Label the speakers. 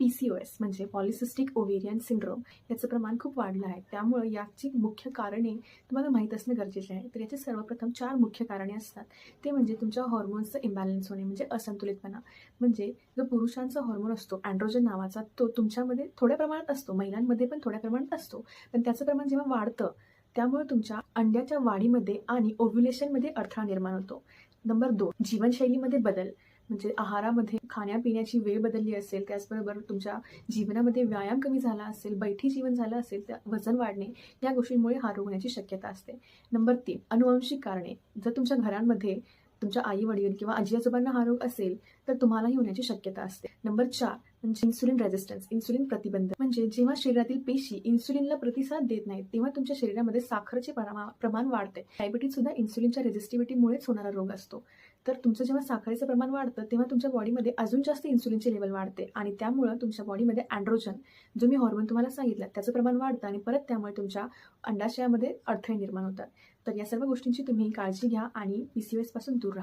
Speaker 1: PCOS म्हणजे polycystic ovarian syndrome याचं प्रमाण खूप वाढलं आहे. त्यामुळं याची मुख्य कारणे तुम्हाला माहीत असणं गरजेचे आहे. तर याची सर्वप्रथम 4 मुख्य कारणे असतात. ते म्हणजे तुमच्या हॉर्मोन्सचं इम्बॅलन्स होणे म्हणजे असंतुलितपणा. म्हणजे जो पुरुषांचा हॉर्मोन असतो अँड्रोजन नावाचा तो तुमच्यामध्ये थोड्या प्रमाणात असतो, महिलांमध्ये पण थोड्या प्रमाणात असतो. पण त्याचं प्रमाण जेव्हा वाढतं त्यामुळे तुमच्या अंड्याच्या वाढीमध्ये आणि ओव्ह्युलेशनमध्ये अडथळा निर्माण होतो. नंबर 2 जीवनशैलीमध्ये बदल. म्हणजे आहारामध्ये खाण्यापिण्याची वेळ बदलली असेल, त्याचबरोबर तुमच्या जीवनामध्ये व्यायाम कमी झाला असेल, बैठी जीवन झालं असेल, तर वजन वाढणे या गोष्टींमुळे हा रोग होण्याची शक्यता असते. नंबर 3 अनुवांशिक कारणे. जर तुमच्या घरांमध्ये तुमच्या आई-वडील किंवा आजी-आजोबांना हा रोग असेल, तर तुम्हालाही होण्याची शक्यता असते. नंबर 4 म्हणजे इन्सुलिन रेझिस्टन्स, इन्सुलिन प्रतिबंध. म्हणजे जेव्हा शरीरातील पेशी इन्सुलिनला प्रतिसाद देत नाहीत, तेव्हा तुमच्या शरीरामध्ये साखरेचे प्रमाण वाढते. डायबिटीज सुद्धा इन्सुलिनच्या रेझिस्टिव्हिटीमुळेच होणारा रोग असतो. तर तुमचं जेव्हा साखरेचं प्रमाण वाढतं, तेव्हा तुमच्या बॉडीमध्ये अजून जास्त इन्सुलिनची लेव्हल वाढते आणि त्यामुळं तुमच्या बॉडीमध्ये अँड्रोजन जो मी हॉर्मोन तुम्हाला सांगितलं त्याचं प्रमाण वाढतं आणि परत त्यामुळे तुमच्या अंडाशयामध्ये अडथळे निर्माण होतात. तर या सर्व गोष्टींची तुम्ही काळजी घ्या आणि PCOS पासून दूर राहा.